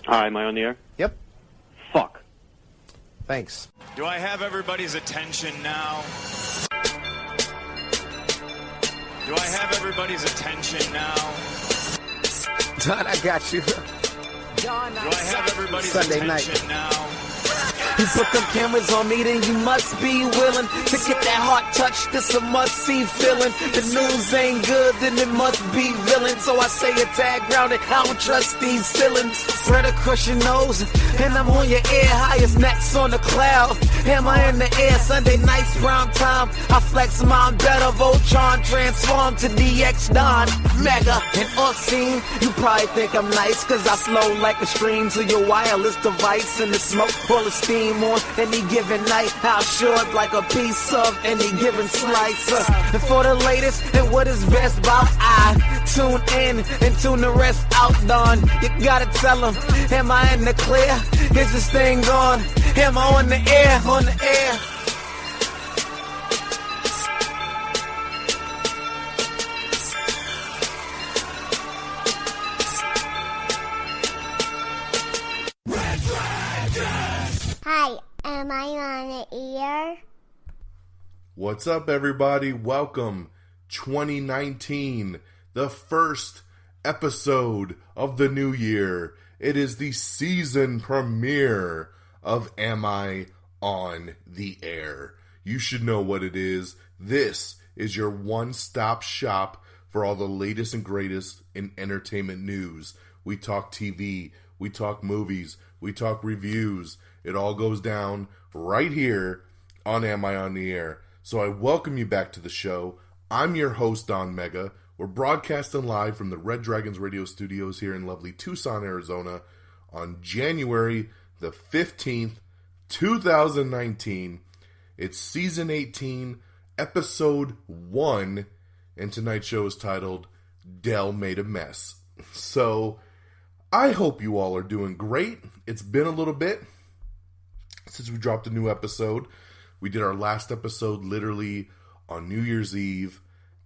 Hi, am I on the air? Yep. Fuck. Thanks. Do I have everybody's attention now? Do I have everybody's attention now? John, I got you. Do I have everybody's Sunday attention night. now? You put them cameras on me, then you must be willing to get that heart touch. This a must-see feeling. The news ain't good, then it must be villain. So I say a tag grounded, I don't trust these ceilings. Spread across your nose, and I'm on your ear. Highest necks on the cloud. Am I in the air? Sunday nights, prime time. I flex mine better. Voltron transform to DX Don. Mega and obscene. You probably think I'm nice, cause I slow like a stream to your wireless device. And the smoke full of steam on any given night. How short like a piece of any given slice. And for the latest and what is best about, I tune in and tune the rest out. Done. You gotta tell them, am I in the clear? Is this thing on? Am I on the air? On the air. Hi, am I on the air? What's up, everybody? Welcome 2019, the first episode of the new year. It is the season premiere of Am I on the Air? You should know what it is. This is your one-stop shop for all the latest and greatest in entertainment news. We talk TV, we talk movies, we talk reviews. It all goes down right here on Am I on the Air? So I welcome you back to the show. I'm your host, Don Mega. We're broadcasting live from the Red Dragons radio studios here in lovely Tucson, Arizona on January the 15th, 2019. It's season 18, episode 1, and tonight's show is titled Dell Made a Mess. So I hope you all are doing great. It's been a little bit since we dropped a new episode. We did our last episode literally on New Year's Eve,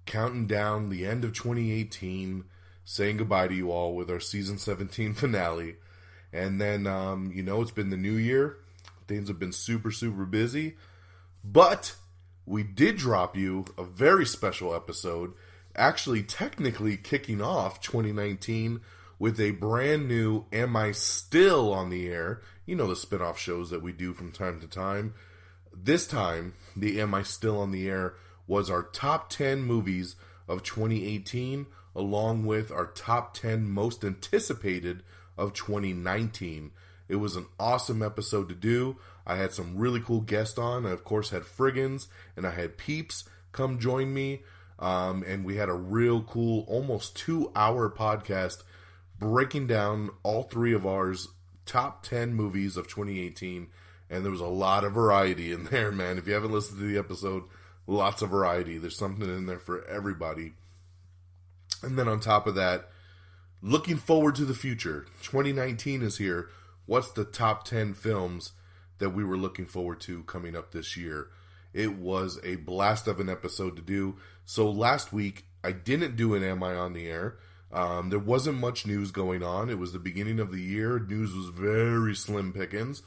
counting down the end of 2018, saying goodbye to you all with our season 17 finale. And then, it's been the new year. Things have been super, super busy. But we did drop you a very special episode, actually technically kicking off 2019 with a brand new Am I Still on the Air? You know, the spin-off shows that we do from time to time. This time, the Am I Still on the Air was our top 10 movies of 2018, along with our top 10 most anticipated of 2019. It was an awesome episode to do. I had some really cool guests on. I, of course, had Friggins, and I had Peeps come join me. And we had a real cool, almost 2-hour podcast breaking down all three of ours top 10 movies of 2018. And there was a lot of variety in there, man. If you haven't listened to the episode, lots of variety. There's something in there for everybody. And then on top of that, looking forward to the future. 2019 is here. What's the top 10 films that we were looking forward to coming up this year? It was a blast of an episode to do. So last week, I didn't do an Am I on the Air? There wasn't much news going on. It was the beginning of the year. News was very slim pickings.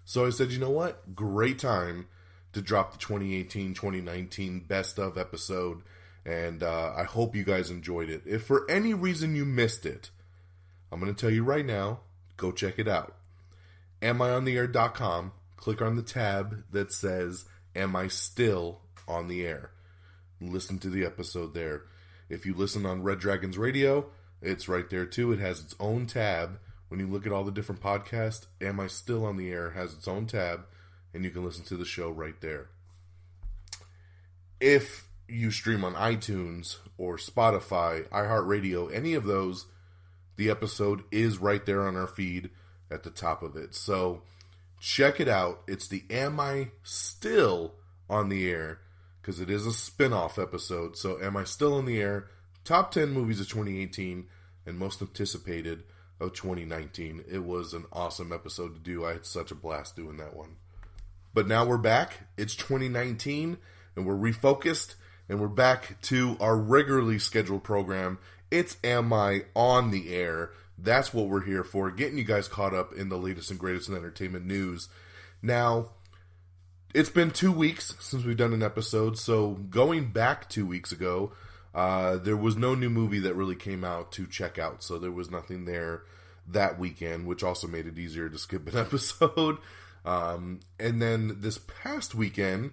So I said, you know what? Great time to drop the 2018-2019 best of episode. And I hope you guys enjoyed it. If for any reason you missed it, I'm going to tell you right now, go check it out. AmIOnTheAir.com. Click on the tab that says, Am I Still on the Air? Listen to the episode there. If you listen on Red Dragons Radio, it's right there too. It has its own tab. When you look at all the different podcasts, Am I Still on the Air has its own tab, and you can listen to the show right there. If you stream on iTunes or Spotify, iHeartRadio, any of those, the episode is right there on our feed at the top of it. So check it out. It's the Am I Still on the Air? Because it is a spin-off episode. So Am I Still on the Air? Top 10 movies of 2018 and most anticipated of 2019. It was an awesome episode to do. I had such a blast doing that one. But now we're back. It's 2019 and we're refocused and we're back to our regularly scheduled program. It's Am I on the Air? That's what we're here for, getting you guys caught up in the latest and greatest in entertainment news. Now, it's been 2 weeks since we've done an episode, so going back 2 weeks ago, there was no new movie that really came out to check out, so there was nothing there that weekend, which also made it easier to skip an episode. And then this past weekend,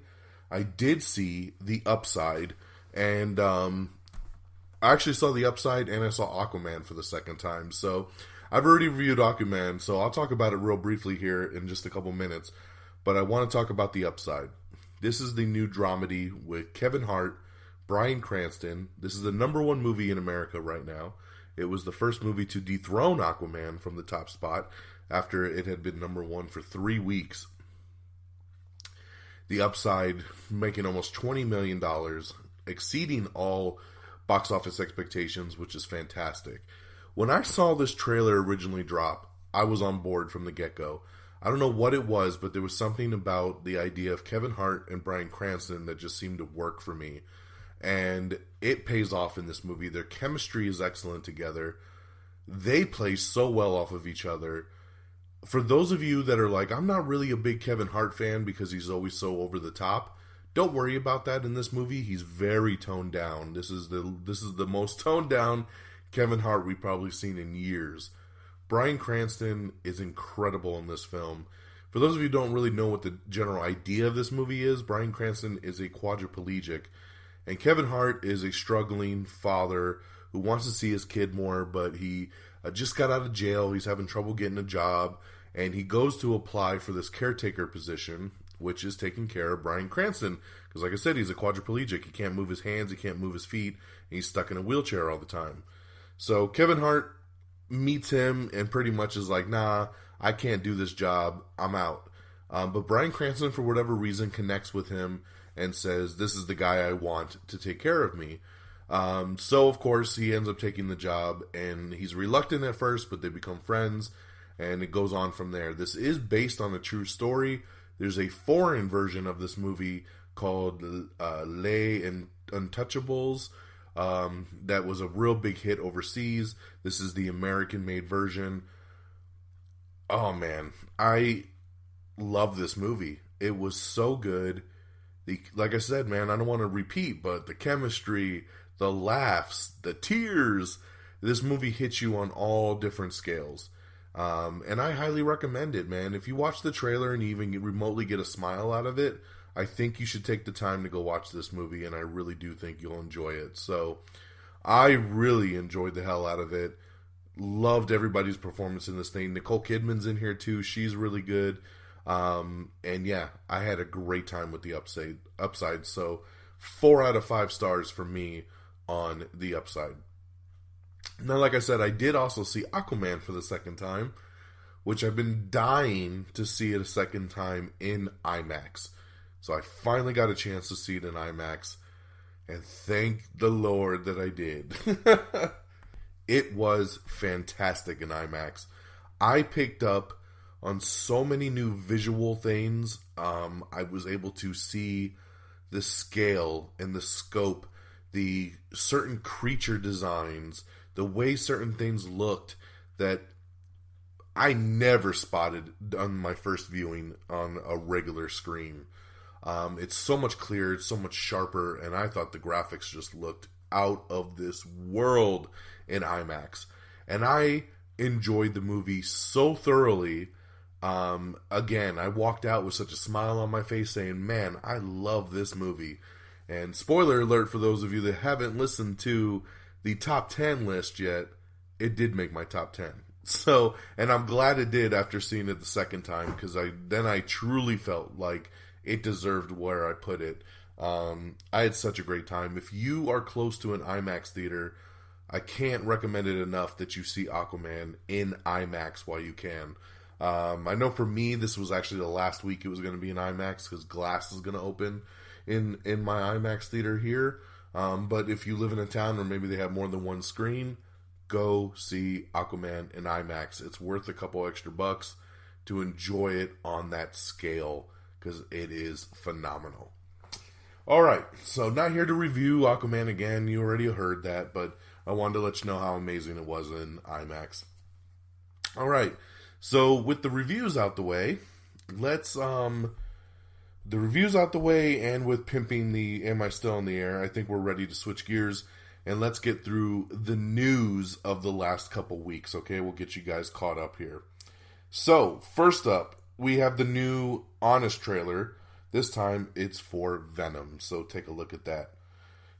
I did see The Upside, and I actually saw The Upside and I saw Aquaman for the second time. So I've already reviewed Aquaman, so I'll talk about it real briefly here in just a couple minutes. But I want to talk about The Upside. This is the new dramedy with Kevin Hart, Bryan Cranston. This is the #1 movie in America right now. It was the first movie to dethrone Aquaman from the top spot after it had been #1 for 3 weeks. The Upside making almost $20 million, exceeding all box office expectations, which is fantastic. When I saw this trailer originally drop, I was on board from the get-go. I don't know what it was, but there was something about the idea of Kevin Hart and Bryan Cranston that just seemed to work for me. And it pays off in this movie. Their chemistry is excellent together. They play so well off of each other. For those of you that are like, I'm not really a big Kevin Hart fan because he's always so over the top, don't worry about that in this movie. He's very toned down. This is the most toned down Kevin Hart we've probably seen in years. Bryan Cranston is incredible in this film. For those of you who don't really know what the general idea of this movie is, Bryan Cranston is a quadriplegic, and Kevin Hart is a struggling father who wants to see his kid more, but he just got out of jail. He's having trouble getting a job, and he goes to apply for this caretaker position, which is taking care of Bryan Cranston. Because like I said, he's a quadriplegic. He can't move his hands, he can't move his feet, and he's stuck in a wheelchair all the time. So Kevin Hart meets him and pretty much is like, nah, I can't do this job. I'm out. But Bryan Cranston, for whatever reason, connects with him and says, this is the guy I want to take care of me. So, of course, he ends up taking the job, and he's reluctant at first, but they become friends, and it goes on from there. This is based on a true story. There's a foreign version of this movie called Les Untouchables that was a real big hit overseas. This is the American-made version. Oh, man. I love this movie. It was so good. Like I said, man, I don't want to repeat, but the chemistry, the laughs, the tears, this movie hits you on all different scales. And I highly recommend it, man. If you watch the trailer and even remotely get a smile out of it, I think you should take the time to go watch this movie, and I really do think you'll enjoy it. So, I really enjoyed the hell out of it. Loved everybody's performance in this thing. Nicole Kidman's in here too. She's really good. And yeah, I had a great time with The Upside. So 4 out of 5 stars for me on The Upside. Now, like I said, I did also see Aquaman for the second time, which I've been dying to see it a second time in IMAX. So I finally got a chance to see it in IMAX, and thank the Lord that I did. It was fantastic in IMAX. I picked up on so many new visual things. I was able to see the scale and the scope, the certain creature designs, the way certain things looked that I never spotted on my first viewing on a regular screen. It's so much clearer, it's so much sharper, and I thought the graphics just looked out of this world in IMAX. And I enjoyed the movie so thoroughly. Again, I walked out with such a smile on my face saying, man, I love this movie. And spoiler alert for those of you that haven't listened to the top 10 list yet, it did make my top 10. So, and I'm glad it did after seeing it the second time, because I truly felt like it deserved where I put it. I had such a great time. If you are close to an IMAX theater, I can't recommend it enough that you see Aquaman in IMAX while you can. I know for me, this was actually the last week it was going to be in IMAX, because Glass is going to open in my IMAX theater here. But if you live in a town where maybe they have more than one screen, go see Aquaman in IMAX. It's worth a couple extra bucks to enjoy it on that scale, because it is phenomenal. Alright, so not here to review Aquaman again. You already heard that, but I wanted to let you know how amazing it was in IMAX. All right. So with the reviews out the way, let's the reviews out the way, and with pimping the Am I Still in the Air, I think we're ready to switch gears and let's get through the news of the last couple weeks. Okay, we'll get you guys caught up here. So first up, we have the new Honest trailer. This time it's for Venom. So take a look at that.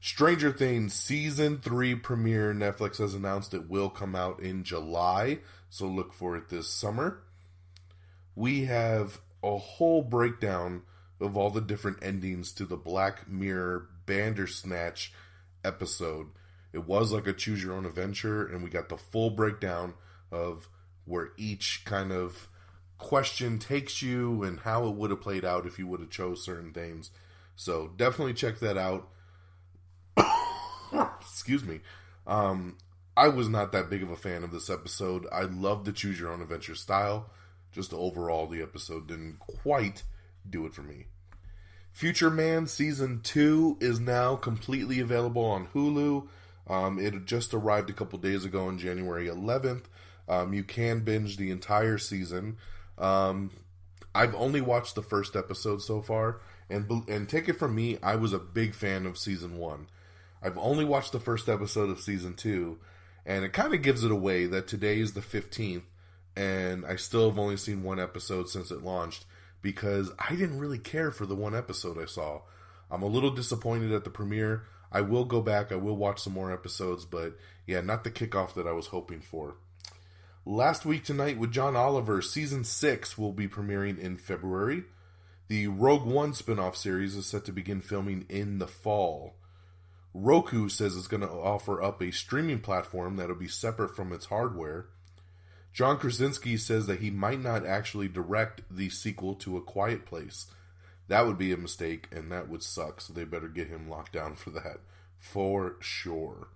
Stranger Things Season 3 premiere. Netflix has announced it will come out in July, so look for it this summer. We have a whole breakdown of all the different endings to the Black Mirror Bandersnatch episode. It was like a choose your own adventure, and we got the full breakdown of where each kind of question takes you and how it would have played out if you would have chose certain things. So definitely check that out. Excuse me. I was not that big of a fan of this episode. I love the choose your own adventure style. Just overall, the episode didn't quite do it for me. Future Man Season 2 is now completely available on Hulu. It just arrived a couple days ago on January 11th. You can binge the entire season. I've only watched the first episode so far. And take it from me, I was a big fan of Season 1. I've only watched the first episode of Season 2, and it kind of gives it away that today is the 15th, and I still have only seen one episode since it launched, because I didn't really care for the one episode I saw. I'm a little disappointed at the premiere. I will go back, I will watch some more episodes, but yeah, not the kickoff that I was hoping for. Last Week Tonight with John Oliver, Season 6 will be premiering in February. The Rogue One spin-off series is set to begin filming in the fall. Roku says it's going to offer up a streaming platform that will be separate from its hardware. John Krasinski says that he might not actually direct the sequel to A Quiet Place. That would be a mistake, and that would suck, so they better get him locked down for that, for sure.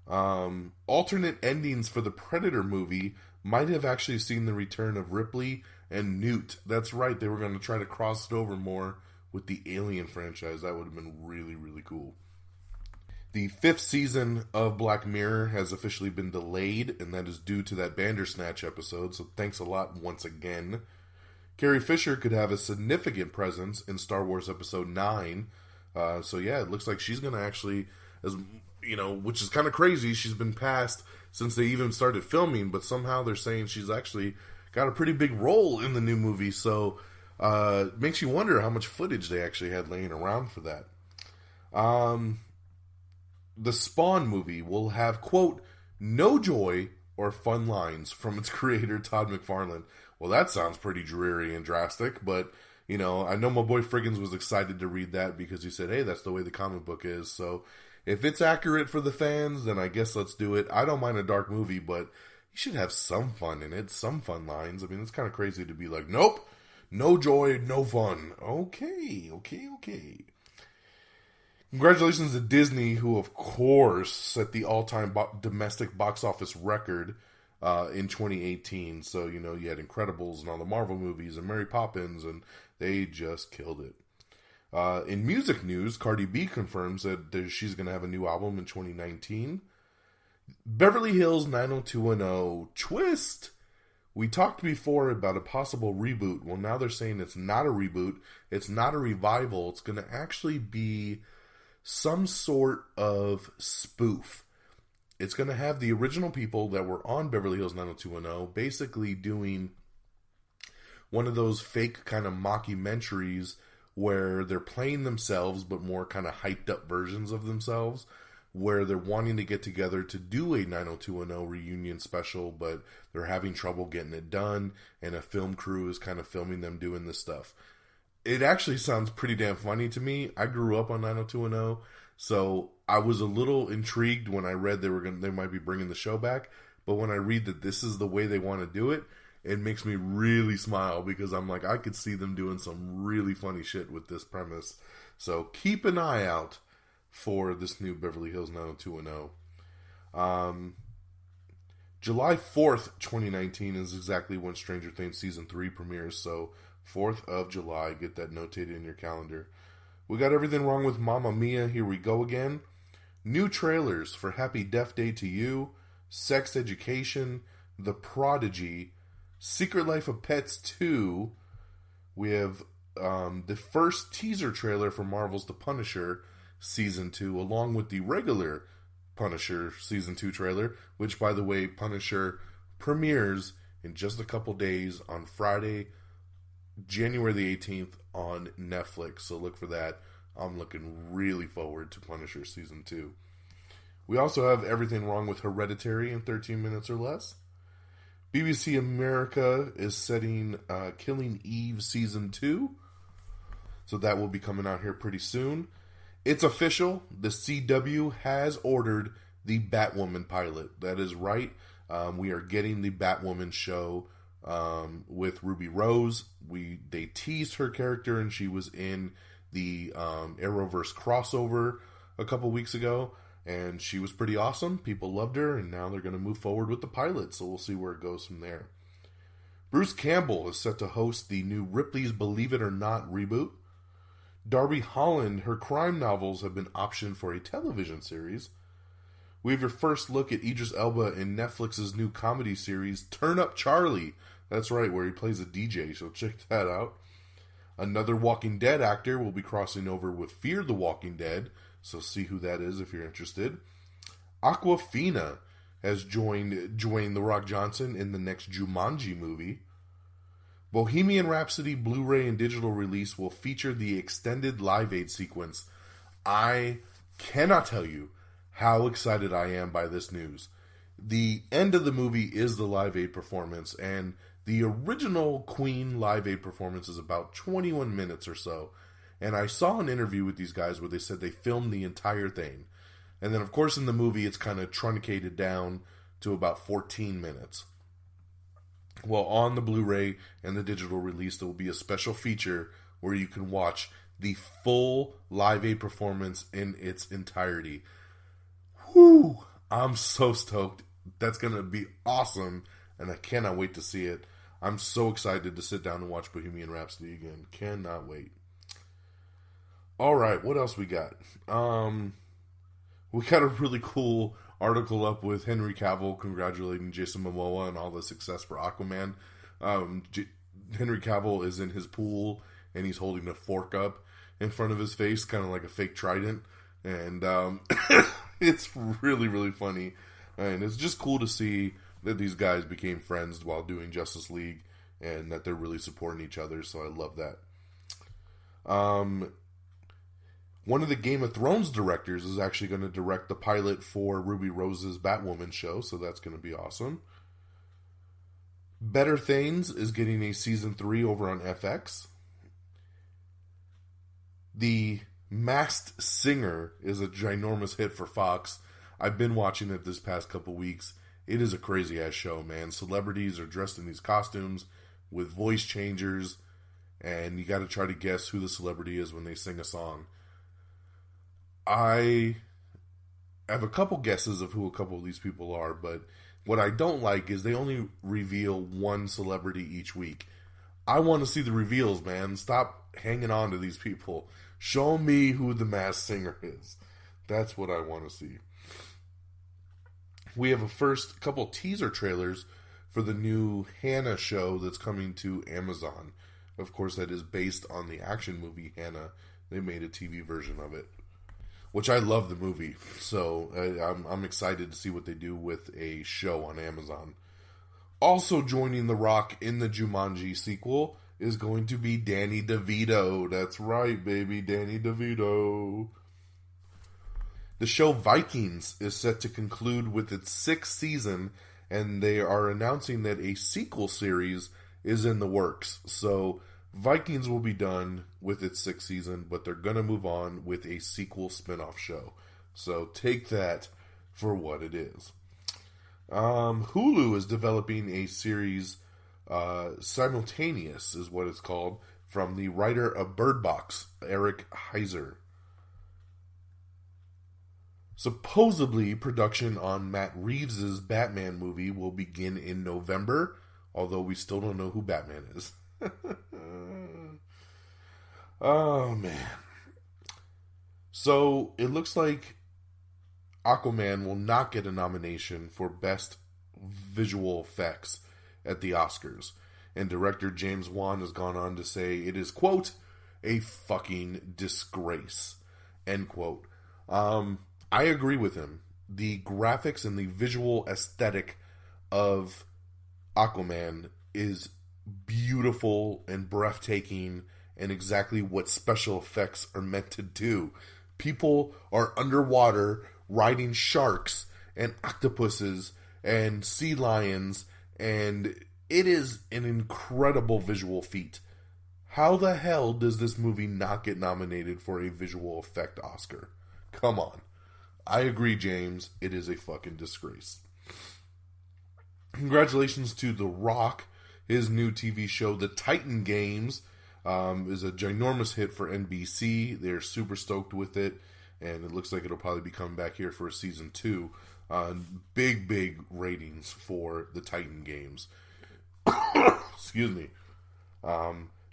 Alternate endings for the Predator movie might have actually seen the return of Ripley and Newt. That's right, they were going to try to cross it over more with the Alien franchise. That would have been really, really cool. The 5th season of Black Mirror has officially been delayed, and that is due to that Bandersnatch episode, so thanks a lot once again. Carrie Fisher could have a significant presence in Star Wars Episode 9, so yeah, it looks like she's going to actually, as you know, which is kind of crazy, she's been passed since they even started filming, but somehow they're saying she's actually got a pretty big role in the new movie, so it makes you wonder how much footage they actually had laying around for that. The Spawn movie will have, quote, no joy or fun lines from its creator, Todd McFarlane. Well, that sounds pretty dreary and drastic, but, you know, I know my boy Friggins was excited to read that because he said, hey, that's the way the comic book is. So if it's accurate for the fans, then I guess let's do it. I don't mind a dark movie, but you should have some fun in it, some fun lines. I mean, it's kind of crazy to be like, nope, no joy, no fun. Okay. Congratulations to Disney, who, of course, set the all-time domestic box office record in 2018. So, you know, you had Incredibles and all the Marvel movies and Mary Poppins, and they just killed it. In music news, Cardi B confirms that she's going to have a new album in 2019. Beverly Hills 90210 twist. We talked before about a possible reboot. Well, now they're saying it's not a reboot. It's not a revival. It's going to actually be some sort of spoof. It's going to have the original people that were on Beverly Hills 90210 basically doing one of those fake kind of mockumentaries where they're playing themselves but more kind of hyped up versions of themselves, where they're wanting to get together to do a 90210 reunion special, but they're having trouble getting it done, and a film crew is kind of filming them doing this stuff. It actually sounds pretty damn funny to me. I grew up on 90210, so I was a little intrigued when I read they might be bringing the show back. But when I read that this is the way they want to do it, it makes me really smile, because I'm like, I could see them doing some really funny shit with this premise. So keep an eye out for this new Beverly Hills 90210. July 4th, 2019 is exactly when Stranger Things Season 3 premieres, so 4th of July, get that notated in your calendar. We got everything wrong with Mamma Mia, here we go again. New trailers for Happy Death Day to You, Sex Education, The Prodigy, Secret Life of Pets 2. We have the first teaser trailer for Marvel's The Punisher Season 2, along with the regular Punisher Season 2 trailer, which, by the way, Punisher premieres in just a couple days on Friday, January the 18th on Netflix. So look for that. I'm looking really forward to Punisher Season 2. We also have Everything Wrong with Hereditary in 13 minutes or less. BBC America is setting Killing Eve Season 2. So that will be coming out here pretty soon. It's official. The CW has ordered the Batwoman pilot. That is right. We are getting the Batwoman show with Ruby Rose. They teased her character, and she was in the Arrowverse crossover a couple weeks ago, and she was pretty awesome. People loved her, and now they're going to move forward with the pilot, so we'll see where it goes from there. Bruce Campbell is set to host the new Ripley's Believe It or Not reboot. Darby Holland, her crime novels have been optioned for a television series. We have your first look at Idris Elba in Netflix's new comedy series, Turn Up Charlie. That's right, where he plays a DJ, so check that out. Another Walking Dead actor will be crossing over with Fear the Walking Dead, so see who that is if you're interested. Awkwafina has joined Dwayne The Rock Johnson in the next Jumanji movie. Bohemian Rhapsody Blu-ray and digital release will feature the extended Live Aid sequence. I cannot tell you how excited I am by this news. The end of the movie is the Live Aid performance, and the original Queen Live Aid performance is about 21 minutes or so. And I saw an interview with these guys where they said they filmed the entire thing. And then, of course, in the movie, it's kind of truncated down to about 14 minutes. Well, on the Blu-ray and the digital release, there will be a special feature where you can watch the full Live Aid performance in its entirety. Whew! I'm so stoked. That's going to be awesome, and I cannot wait to see it. I'm so excited to sit down and watch Bohemian Rhapsody again. Cannot wait. Alright, what else we got? We got a really cool article up with Henry Cavill congratulating Jason Momoa on all the success for Aquaman. Henry Cavill is in his pool, and he's holding a fork up in front of his face, kind of like a fake trident. And it's really, really funny. And it's just cool to see that these guys became friends while doing Justice League, and that they're really supporting each other, so I love that. One of the Game of Thrones directors is actually going to direct the pilot for Ruby Rose's Batwoman show, so that's going to be awesome. Better Things is getting a season 3 over on FX. The Masked Singer is a ginormous hit for Fox. I've been watching it this past couple weeks. It is a crazy-ass show, man. Celebrities are dressed in these costumes with voice changers, and you got to try to guess who the celebrity is when they sing a song. I have a couple guesses of who a couple of these people are, but what I don't like is they only reveal one celebrity each week. I want to see the reveals, man. Stop hanging on to these people. Show me who the Masked Singer is. That's what I want to see. We have a first couple teaser trailers for the new Hannah show that's coming to Amazon. Of course, that is based on the action movie Hannah. They made a TV version of it, which I love the movie. So I'm excited to see what they do with a show on Amazon. Also joining The Rock in the Jumanji sequel is going to be Danny DeVito. That's right, baby, Danny DeVito. The show Vikings is set to conclude with its 6th season, and they are announcing that a sequel series is in the works. So Vikings will be done with its 6th season, but they're going to move on with a sequel spin-off show. So take that for what it is. Hulu is developing a series, Simultaneous is what it's called, from the writer of Bird Box, Eric Heiser. Supposedly, production on Matt Reeves' Batman movie will begin in November, although we still don't know who Batman is. Oh, man. So, it looks like Aquaman will not get a nomination for Best visual effects at the Oscars. And director James Wan has gone on to say it is, quote, a fucking disgrace, end quote. I agree with him. The graphics and the visual aesthetic of Aquaman is beautiful and breathtaking and exactly what special effects are meant to do. People are underwater riding sharks and octopuses and sea lions, and it is an incredible visual feat. How the hell does this movie not get nominated for a visual effect Oscar? Come on. I agree, James. It is a fucking disgrace. Congratulations to The Rock. His new TV show, The Titan Games, is a ginormous hit for NBC. They're super stoked with it, and it looks like it'll probably be coming back here for a season 2. Big ratings for The Titan Games. Excuse me.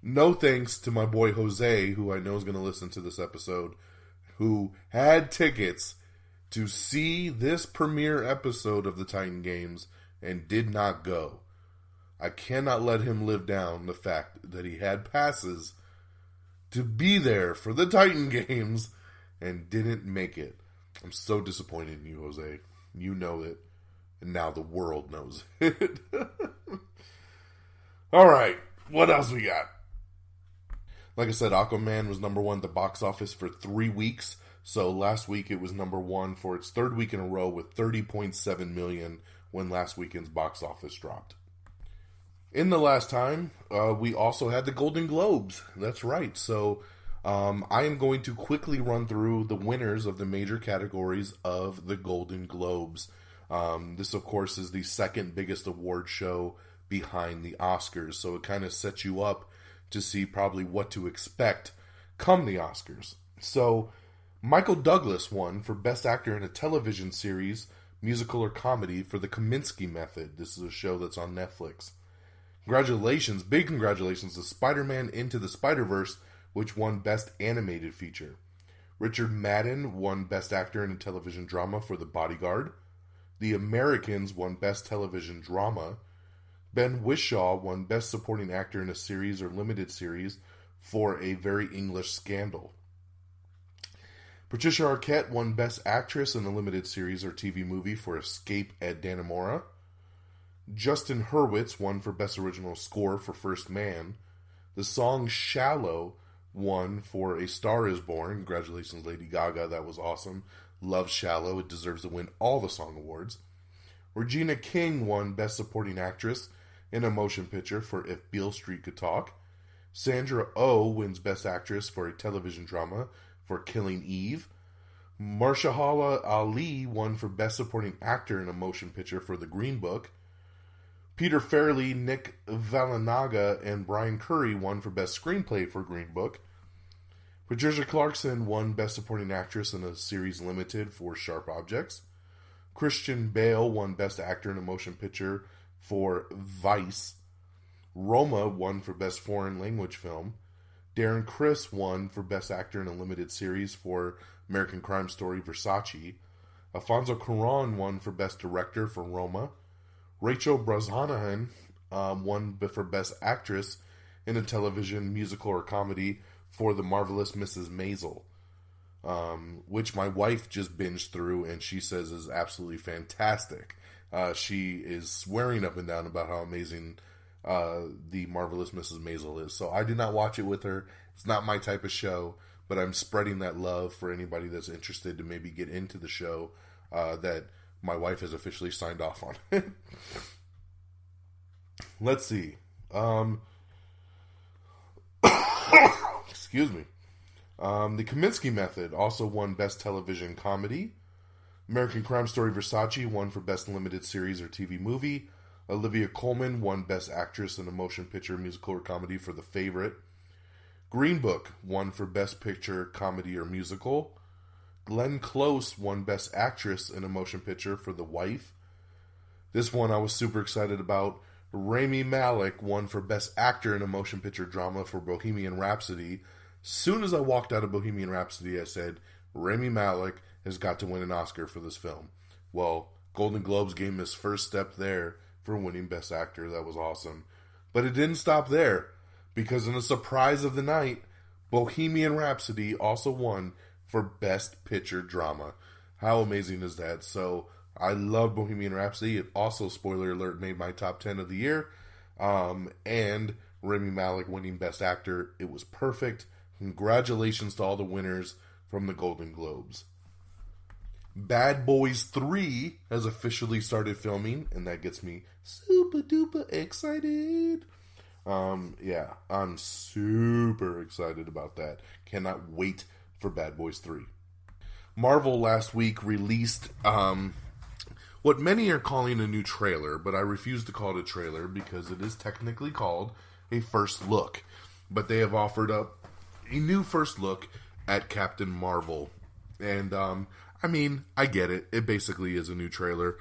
No thanks to my boy Jose, who I know is going to listen to this episode, who had tickets to see this premiere episode of The Titan Games and did not go. I cannot let him live down the fact that he had passes to be there for the Titan Games and didn't make it. I'm so disappointed in you, Jose. You know it, and now the world knows it. All right, what else we got? Like I said, Aquaman was number 1 at the box office for 3 weeks. So last week it was number 1 for its 3rd week in a row with $30.7 million when last weekend's box office dropped. In the last time, we also had the Golden Globes. That's right. So I am going to quickly run through the winners of the major categories of the Golden Globes. This, of course, is the second biggest award show behind the Oscars. So it kind of sets you up to see probably what to expect come the Oscars. So Michael Douglas won for Best Actor in a Television Series, Musical or Comedy for The Kominsky Method. This is a show that's on Netflix. Congratulations, big congratulations to Spider-Man Into the Spider-Verse, which won Best Animated Feature. Richard Madden won Best Actor in a Television Drama for The Bodyguard. The Americans won Best Television Drama. Ben Whishaw won Best Supporting Actor in a Series or Limited Series for A Very English Scandal. Patricia Arquette won Best Actress in a Limited Series or TV Movie for Escape at Dannemora. Justin Hurwitz won for Best Original Score for First Man. The song Shallow won for A Star Is Born. Congratulations, Lady Gaga. That was awesome. Love Shallow. It deserves to win all the song awards. Regina King won Best Supporting Actress in a Motion Picture for If Beale Street Could Talk. Sandra Oh wins Best Actress for a Television Drama for Killing Eve. Marshala Ali won for Best Supporting Actor in a Motion Picture for The Green Book. Peter Farrelly, Nick Valanaga, and Brian Curry won for Best Screenplay for Green Book. Patricia Clarkson won Best Supporting Actress in a Series Limited for Sharp Objects. Christian Bale won Best Actor in a Motion Picture for Vice. Roma won for Best Foreign Language Film. Darren Criss won for Best Actor in a Limited Series for American Crime Story Versace. Alfonso Cuarón won for Best Director for Roma. Rachel Brosnahan won for Best Actress in a Television, Musical, or Comedy for The Marvelous Mrs. Maisel, which my wife just binged through and she says is absolutely fantastic. She is swearing up and down about how amazing The Marvelous Mrs. Maisel is. So I did not watch it with her. It's not my type of show, but I'm spreading that love for anybody that's interested to maybe get into the show that my wife has officially signed off on it. Let's see. Excuse me. The Kominsky Method also won Best Television Comedy. American Crime Story Versace won for Best Limited Series or TV Movie. Olivia Colman won Best Actress in a Motion Picture, Musical, or Comedy for The Favorite. Green Book won for Best Picture, Comedy, or Musical. Glenn Close won Best Actress in a Motion Picture for The Wife. This one I was super excited about. Rami Malek won for Best Actor in a Motion Picture Drama for Bohemian Rhapsody. Soon as I walked out of Bohemian Rhapsody, I said, Rami Malek has got to win an Oscar for this film. Well, Golden Globes gave him his first step there for winning Best Actor. That was awesome. But it didn't stop there, because in a surprise of the night, Bohemian Rhapsody also won for Best Picture Drama. How amazing is that? So, I love Bohemian Rhapsody. It also, spoiler alert, made my top 10 of the year. And Rami Malek winning Best Actor. It was perfect. Congratulations to all the winners from the Golden Globes. Bad Boys 3 has officially started filming, and that gets me super duper excited. Yeah, I'm super excited about that. Cannot wait for Bad Boys 3. Marvel last week released what many are calling a new trailer, but I refuse to call it a trailer because it is technically called a first look. But they have offered up a new first look at Captain Marvel. And, I mean, I get it. It basically is a new trailer.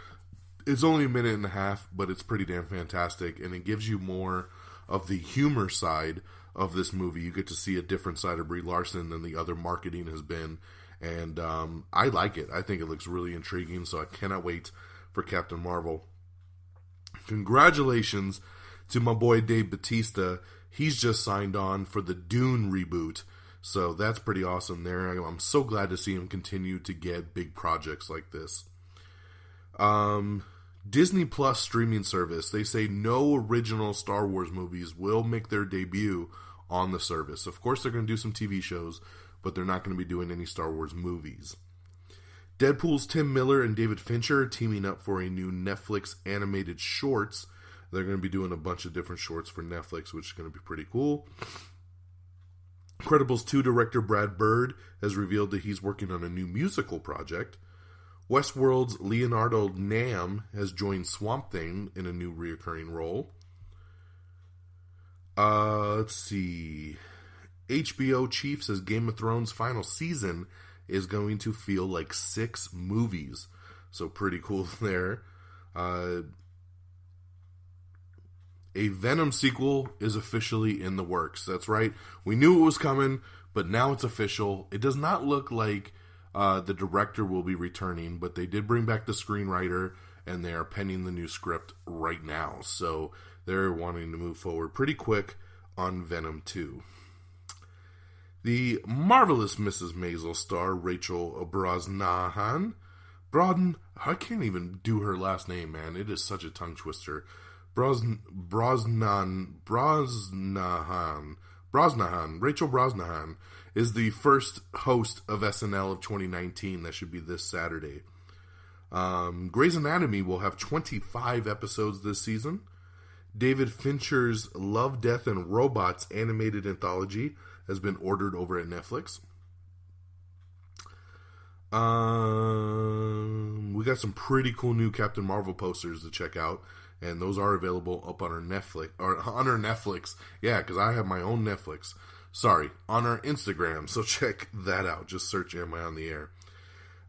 It's only a minute and a half, but it's pretty damn fantastic. And it gives you more of the humor side of this movie. You get to see a different side of Brie Larson than the other marketing has been. And I like it. I think it looks really intriguing, so I cannot wait for Captain Marvel. Congratulations to my boy Dave Bautista. He's just signed on for the Dune reboot. So that's pretty awesome there. I'm so glad to see him continue to get big projects like this. Disney Plus streaming service. They say no original Star Wars movies will make their debut on the service. Of course, they're going to do some TV shows, but they're not going to be doing any Star Wars movies. Deadpool's Tim Miller and David Fincher are teaming up for a new Netflix animated shorts. They're going to be doing a bunch of different shorts for Netflix, which is going to be pretty cool. Incredibles 2 director Brad Bird has revealed that he's working on a new musical project. Westworld's Leonardo Nam has joined Swamp Thing in a new reoccurring role. Let's see. HBO Chief says Game of Thrones final season is going to feel like 6 movies. So pretty cool there. A Venom sequel is officially in the works. That's right. We knew it was coming, but now it's official. It does not look like the director will be returning, but they did bring back the screenwriter, and they are penning the new script right now. So they're wanting to move forward pretty quick on Venom 2. The marvelous Mrs. Maisel star Rachel Brosnahan. I can't even do her last name, man. It is such a tongue twister. Brosnahan. Rachel Brosnahan is the first host of SNL of 2019. That should be this Saturday. Grey's Anatomy will have 25 episodes this season. David Fincher's Love, Death, and Robots animated anthology has been ordered over at Netflix. We got some pretty cool new Captain Marvel posters to check out, and those are available up on our Netflix. Yeah, because I have my own Netflix. Sorry, on our Instagram. So check that out. Just search "Am I on the Air?"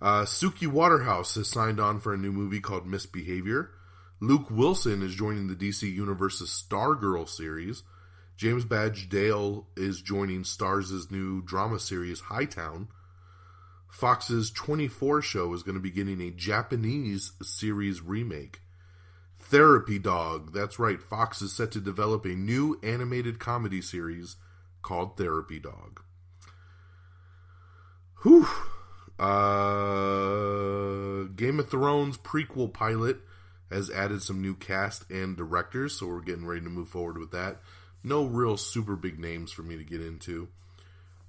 Suki Waterhouse has signed on for a new movie called Misbehavior. Luke Wilson is joining the DC Universe's Stargirl series. James Badge Dale is joining Starz' new drama series Hightown. Fox's 24 show is going to be getting a Japanese series remake. Therapy Dog. That's right, Fox is set to develop a new animated comedy series called Therapy Dog. Whew. Game of Thrones prequel pilot has added some new cast and directors, so we're getting ready to move forward with that. No real super big names for me to get into.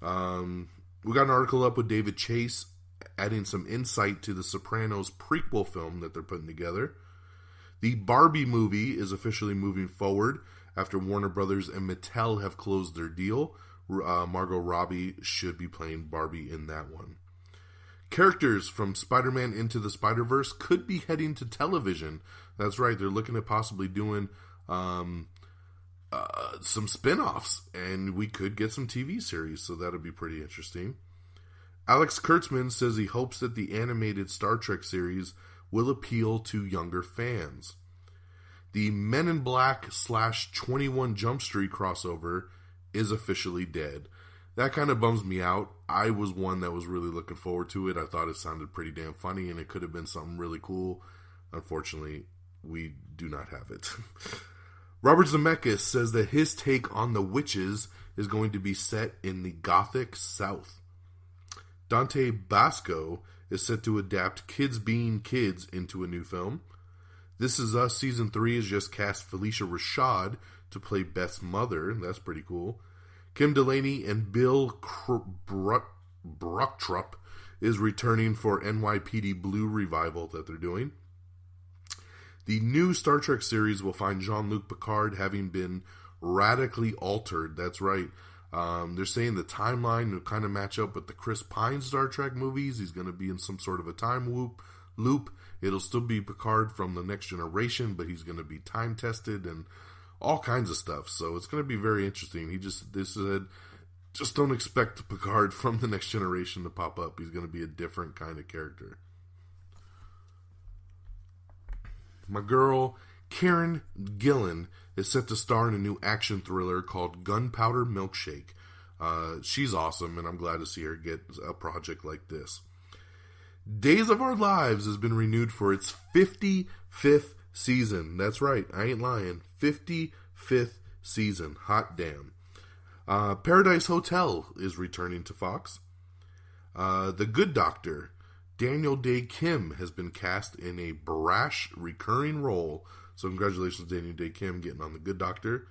We got an article up with David Chase adding some insight to the Sopranos prequel film that they're putting together. The Barbie movie is officially moving forward after Warner Brothers and Mattel have closed their deal. Margot Robbie should be playing Barbie in that one. Characters from Spider-Man Into the Spider-Verse could be heading to television. That's right, they're looking at possibly doing some spin-offs, and we could get some TV series, so that'll be pretty interesting. Alex Kurtzman says he hopes that the animated Star Trek series will appeal to younger fans. The Men in Black / 21 Jump Street crossover is officially dead. That kind of bums me out. I was one that was really looking forward to it. I thought it sounded pretty damn funny, and it could have been something really cool. Unfortunately, we do not have it. Robert Zemeckis says that his take on The Witches is going to be set in the Gothic South. Dante Basco is set to adapt Kids Being Kids into a new film. This Is Us Season 3 has just cast Felicia Rashad to play Beth's mother. That's pretty cool. Kim Delaney and Bill Bruchtrup is returning for NYPD Blue revival that they're doing. The new Star Trek series will find Jean-Luc Picard having been radically altered. That's right. They're saying the timeline will kind of match up with the Chris Pine Star Trek movies. He's going to be in some sort of a time loop. It'll still be Picard from the Next Generation, but he's going to be time tested and all kinds of stuff. So it's going to be very interesting. They said, just don't expect Picard from the Next Generation to pop up. He's going to be a different kind of character. My girl, Karen Gillan, is set to star in a new action thriller called Gunpowder Milkshake. She's awesome, and I'm glad to see her get a project like this. Days of Our Lives has been renewed for its 55th season. That's right, I ain't lying. 55th season. Hot damn. Paradise Hotel is returning to Fox. The Good Doctor, Daniel Day Kim, has been cast in a brash recurring role. So congratulations, Daniel Day Kim, getting on The Good Doctor.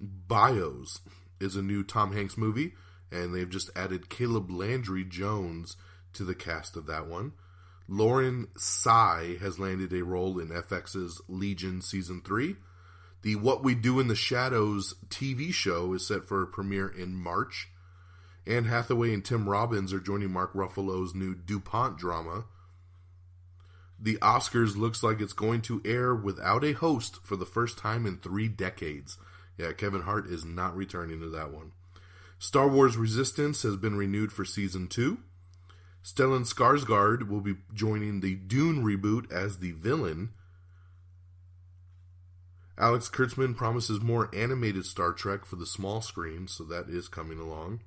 Bios is a new Tom Hanks movie, and they've just added Caleb Landry Jones to the cast of that one. Lauren Tsai has landed a role in FX's Legion Season 3. The What We Do in the Shadows TV show is set for a premiere in March. Anne Hathaway and Tim Robbins are joining Mark Ruffalo's new DuPont drama. The Oscars looks like it's going to air without a host for the first time in 3 decades. Yeah, Kevin Hart is not returning to that one. Star Wars Resistance has been renewed for Season 2. Stellan Skarsgård will be joining the Dune reboot as the villain. Alex Kurtzman promises more animated Star Trek for the small screen, so that is coming along.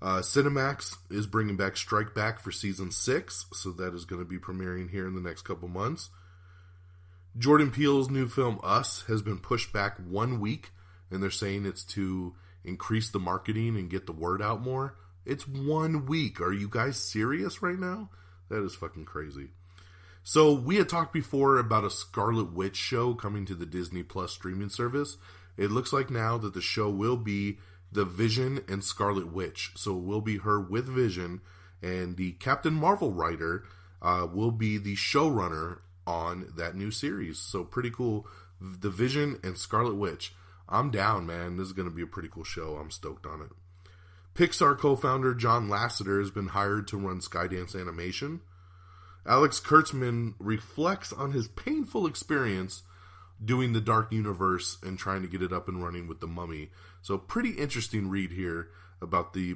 Cinemax is bringing back Strike Back for Season 6, so that is going to be premiering here in the next couple months. Jordan Peele's new film, Us, has been pushed back 1 week, and they're saying it's to increase the marketing and get the word out more. It's 1 week. Are you guys serious right now? That is fucking crazy. So we had talked before about a Scarlet Witch show coming to the Disney Plus streaming service. It looks like now that the show will be the Vision and Scarlet Witch. So it will be her with Vision, and the Captain Marvel writer will be the showrunner on that new series. So pretty cool. The Vision and Scarlet Witch. I'm down, man. This is going to be a pretty cool show. I'm stoked on it. Pixar co-founder John Lasseter has been hired to run Skydance Animation. Alex Kurtzman reflects on his painful experience doing the Dark Universe and trying to get it up and running with The Mummy. So pretty interesting read here about the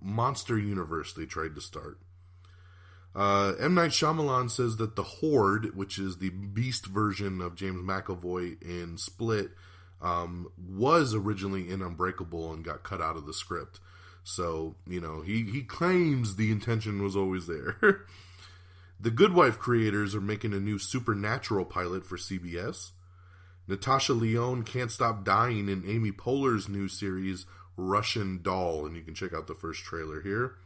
monster universe they tried to start. M. Night Shyamalan says that The Horde, which is the beast version of James McAvoy in Split, was originally in Unbreakable and got cut out of the script. So, you know, he claims the intention was always there. The Good Wife creators are making a new Supernatural pilot for CBS. Natasha Lyonne can't stop dying in Amy Poehler's new series, Russian Doll, and you can check out the first trailer here.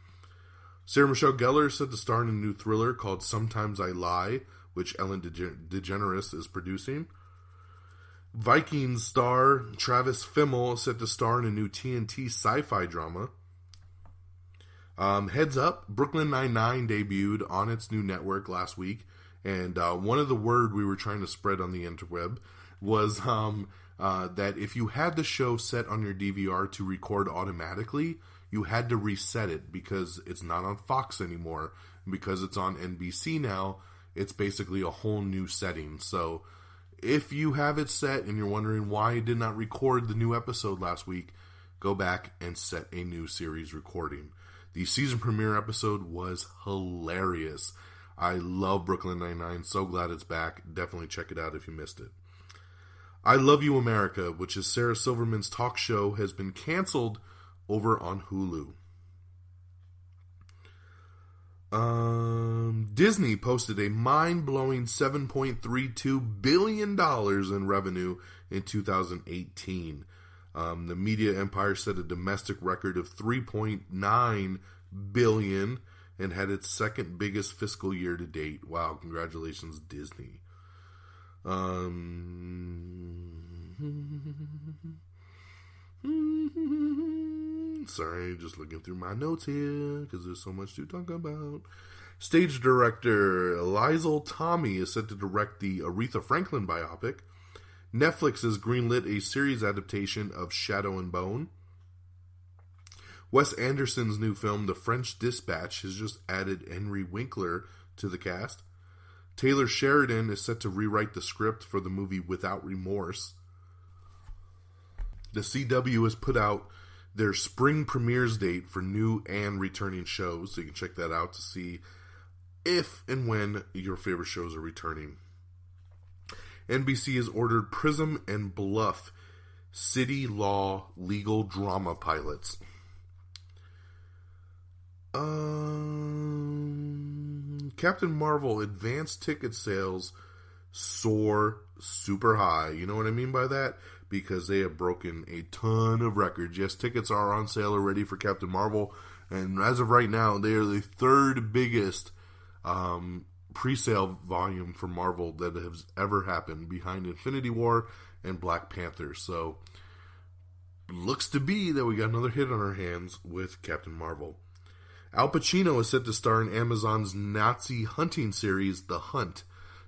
Sarah Michelle Gellar is set to star in a new thriller called Sometimes I Lie, which Ellen DeGeneres is producing. Vikings star Travis Fimmel is set to star in a new TNT sci-fi drama. Heads up, Brooklyn Nine-Nine debuted on its new network last week, and one of the word we were trying to spread on the interweb was that if you had the show set on your DVR to record automatically, you had to reset it because it's not on Fox anymore. And because it's on NBC now, it's basically a whole new setting. So if you have it set and you're wondering why I did not record the new episode last week, go back and set a new series recording. The season premiere episode was hilarious. I love Brooklyn Nine-Nine. So glad it's back. Definitely check it out if you missed it. I Love You America, which is Sarah Silverman's talk show, has been canceled over on Hulu. Disney posted a mind-blowing $7.32 billion in revenue in 2018. The media empire set a domestic record of $3.9 billion and had its second biggest fiscal year to date. Wow, congratulations, Disney. Sorry, just looking through my notes here because there's so much to talk about. Stage director Liesl Tommy is set to direct the Aretha Franklin biopic. Netflix has greenlit a series adaptation of Shadow and Bone. Wes Anderson's new film, The French Dispatch, has just added Henry Winkler to the cast. Taylor Sheridan is set to rewrite the script for the movie Without Remorse. The CW has put out their spring premieres date for new and returning shows, so you can check that out to see if and when your favorite shows are returning. NBC has ordered Prism and Bluff city law legal drama pilots. Captain Marvel advanced ticket sales soar super high. You know what I mean by that? Because they have broken a ton of records. Yes, tickets are on sale already for Captain Marvel, and as of right now, they are the third biggest pre-sale volume for Marvel that has ever happened, behind Infinity War and Black Panther. So, looks to be that we got another hit on our hands with Captain Marvel. Al Pacino is set to star in Amazon's Nazi hunting series, The Hunt.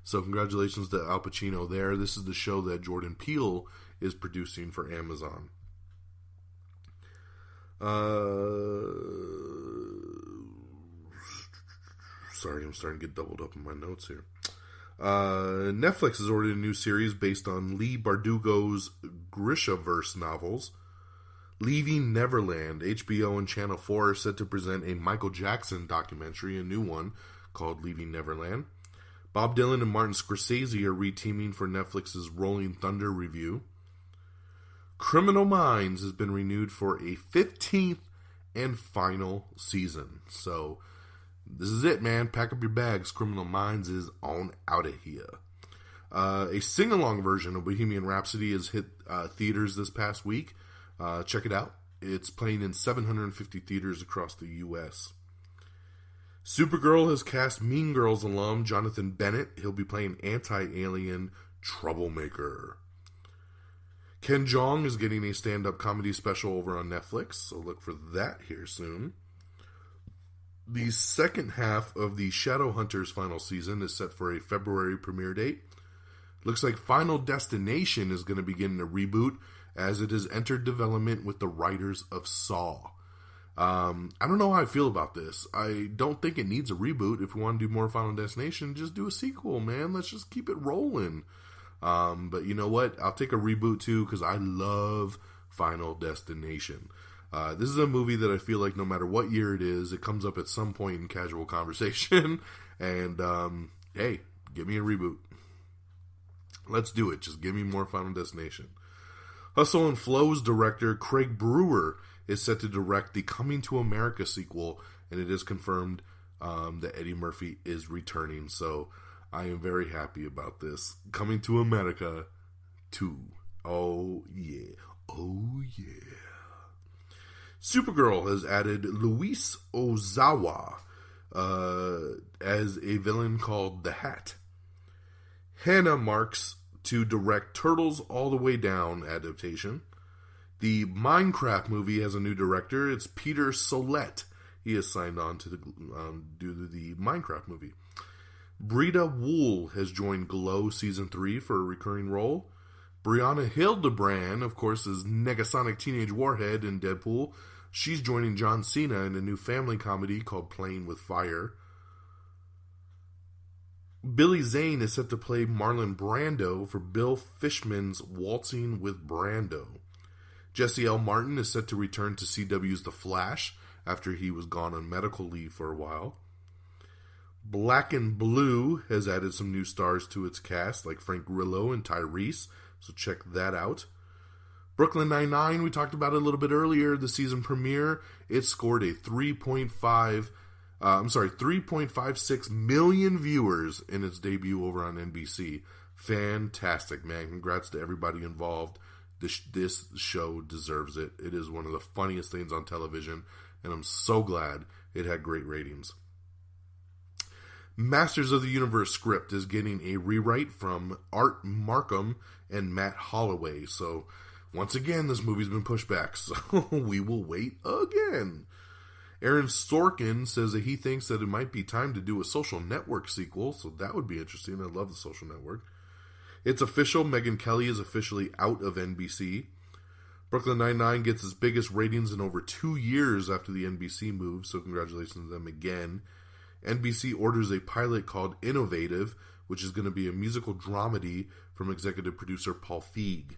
So congratulations to Al Pacino there. This is the show that Jordan Peele is producing for Amazon. Sorry, I'm starting to get doubled up in my notes here. Netflix has ordered a new series based on Lee Bardugo's Grishaverse novels. Leaving Neverland, HBO and Channel 4 are set to present a Michael Jackson documentary, a new one called Leaving Neverland. Bob Dylan and Martin Scorsese are reteaming for Netflix's Rolling Thunder review. Criminal Minds has been renewed for a 15th and final season. So, this is it, man. Pack up your bags. Criminal Minds is on out of here. A sing-along version of Bohemian Rhapsody has hit theaters this past week. Check it out. It's playing in 750 theaters across the U.S. Supergirl has cast Mean Girls alum Jonathan Bennett. He'll be playing anti-alien troublemaker. Ken Jeong is getting a stand-up comedy special over on Netflix, so look for that here soon. The second half of the Shadowhunters final season is set for a February premiere date. Looks like Final Destination is going to begin a reboot, as it has entered development with the writers of Saw. I don't know how I feel about this. I don't think it needs a reboot. If we want to do more Final Destination, just do a sequel, man. Let's just keep it rolling. But you know what? I'll take a reboot too, because I love Final Destination. This is a movie that I feel like no matter what year it is, it comes up at some point in casual conversation. And, hey, give me a reboot. Let's do it. Just give me more Final Destination. Hustle and Flow's director Craig Brewer is set to direct the Coming to America sequel, and it is confirmed that Eddie Murphy is returning. So I am very happy about this. Coming to America 2. Oh yeah. Oh yeah. Supergirl has added Luis Ozawa as a villain called The Hat. Hannah Marks to direct Turtles All the Way Down adaptation. The Minecraft movie has a new director. It's Peter Sollett. He has signed on to do the Minecraft movie. Brita Wool has joined Glow Season 3 for a recurring role. Brianna Hildebrand, of course, is Negasonic Teenage Warhead in Deadpool. She's joining John Cena in a new family comedy called Playing with Fire. Billy Zane is set to play Marlon Brando for Bill Fishman's Waltzing with Brando. Jesse L. Martin is set to return to CW's The Flash after he was gone on medical leave for a while. Black and Blue has added some new stars to its cast, like Frank Grillo and Tyrese, so check that out. Brooklyn Nine-Nine, we talked about it a little bit earlier, the season premiere. It scored a 3.5 3.56 million viewers in its debut over on NBC. Fantastic, man. Congrats to everybody involved. This show deserves it. It is one of the funniest things on television, and I'm so glad it had great ratings. Masters of the Universe script is getting a rewrite from Art Markham and Matt Holloway. So, once again, this movie's been pushed back, so we will wait again. Aaron Sorkin says that he thinks that it might be time to do a Social Network sequel, so that would be interesting. I love the Social Network. It's official. Megyn Kelly is officially out of NBC. Brooklyn Nine-Nine gets its biggest ratings in over 2 years after the NBC move, so congratulations to them again. NBC orders a pilot called Innovative, which is going to be a musical dramedy from executive producer Paul Feig.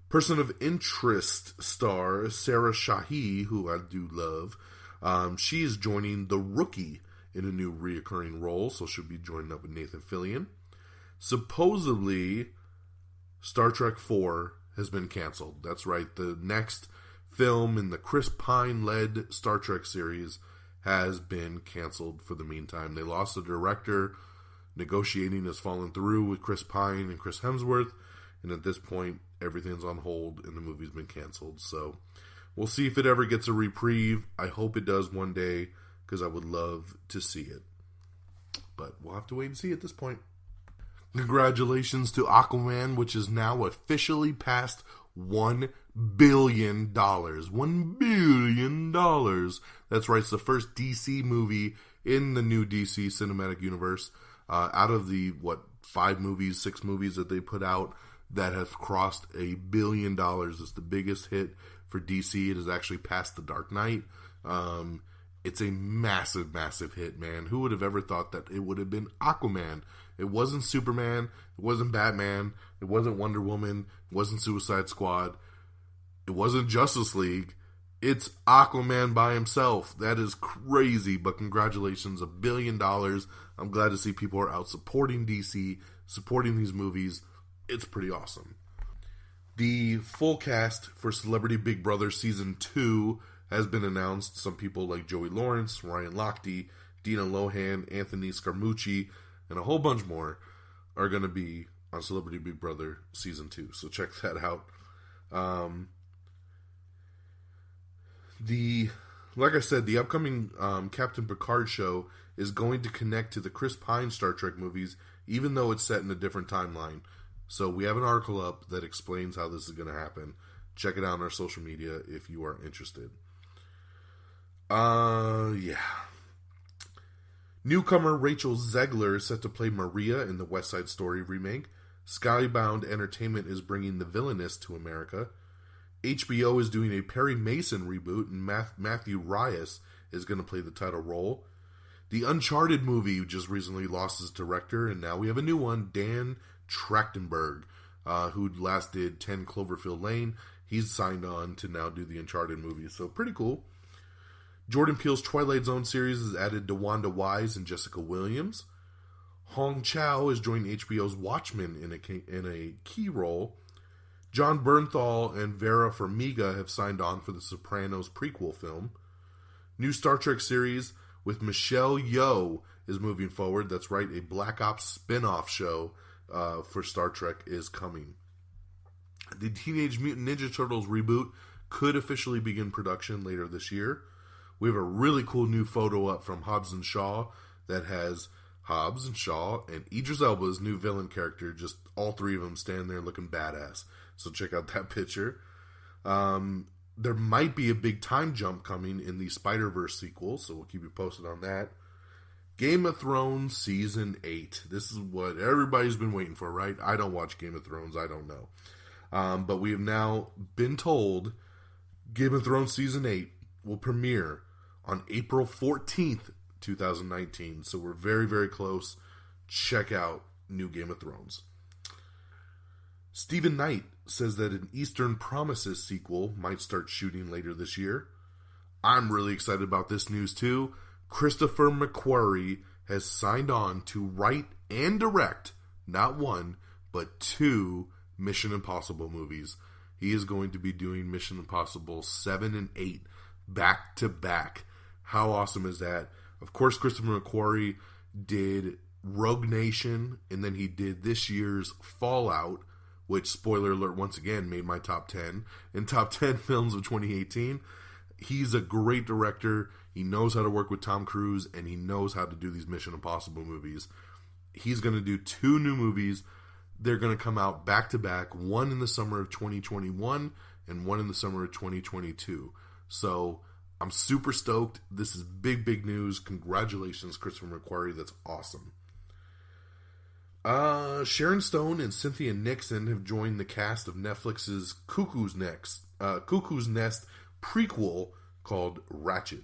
Person of Interest star Sarah Shahi, who I do love, she is joining The Rookie in a new reoccurring role, so she'll be joining up with Nathan Fillion. Supposedly, Star Trek IV has been canceled. That's right, the next film in the Chris Pine-led Star Trek series has been canceled for the meantime. They lost the director. Negotiating has fallen through with Chris Pine and Chris Hemsworth, and at this point, everything's on hold and the movie's been canceled. So, we'll see if it ever gets a reprieve. I hope it does one day, because I would love to see it. But we'll have to wait and see at this point. Congratulations to Aquaman, which is now officially past $1 billion. $1 billion. That's right, it's the first DC movie in the new DC cinematic universe. Out of the, 6 movies that they put out that have crossed $1 billion. It's the biggest hit for DC. It has actually passed The Dark Knight. It's a massive, massive hit, man. Who would have ever thought that it would have been Aquaman? It wasn't Superman. It wasn't Batman. It wasn't Wonder Woman. It wasn't Suicide Squad. It wasn't Justice League. It's Aquaman by himself. That is crazy, but congratulations, $1 billion. I'm glad to see people are out supporting DC, supporting these movies. It's pretty awesome. The full cast for Celebrity Big Brother Season 2 has been announced. Some people like Joey Lawrence, Ryan Lochte, Dina Lohan, Anthony Scaramucci, and a whole bunch more are going to be on Celebrity Big Brother Season 2. So check that out. Like I said, the upcoming Captain Picard show is going to connect to the Chris Pine Star Trek movies, even though it's set in a different timeline. So we have an article up that explains how this is going to happen. Check it out on our social media if you are interested. Yeah. Newcomer Rachel Zegler is set to play Maria in the West Side Story remake. Skybound Entertainment is bringing The Villainess to America. HBO is doing a Perry Mason reboot, and Matthew Reyes is going to play the title role. The Uncharted movie just recently lost its director, and now we have a new one, Dan Trachtenberg, who last did 10 Cloverfield Lane. He's signed on to now do the Uncharted movie, so pretty cool. Jordan Peele's Twilight Zone series has added DeWanda Wise and Jessica Williams. Hong Chow is joining HBO's Watchmen in a key role. John Bernthal and Vera Farmiga have signed on for the Sopranos prequel film. New Star Trek series with Michelle Yeoh is moving forward. That's right, a Black Ops spin-off show for Star Trek is coming. The Teenage Mutant Ninja Turtles reboot could officially begin production later this year. We have a really cool new photo up from Hobbs and Shaw that has Hobbs and Shaw and Idris Elba's new villain character, just all three of them standing there looking badass. So check out that picture. There might be a big time jump coming in the Spider-Verse sequel, so we'll keep you posted on that. Game of Thrones Season 8. This is what everybody's been waiting for, right? I don't watch Game of Thrones, I don't know. But we have now been told Game of Thrones Season 8 will premiere on April 14th, 2019. So we're very, very close. Check out new Game of Thrones. Stephen Knight says that an Eastern Promises sequel might start shooting later this year. I'm really excited about this news too. Christopher McQuarrie has signed on to write and direct not one, but 2 Mission Impossible movies. He is going to be doing Mission Impossible 7 and 8 back to back. How awesome is that? Of course, Christopher McQuarrie did Rogue Nation, and then he did this year's Fallout, which, spoiler alert, once again, made my top 10 in top 10 films of 2018. He's a great director. He knows how to work with Tom Cruise, and he knows how to do these Mission Impossible movies. He's going to do 2 new movies. They're going to come out back-to-back, one in the summer of 2021 and one in the summer of 2022. So I'm super stoked. This is big, big news. Congratulations, Christopher McQuarrie. That's awesome. Sharon Stone and Cynthia Nixon have joined the cast of Netflix's Cuckoo's Nest prequel called Ratched.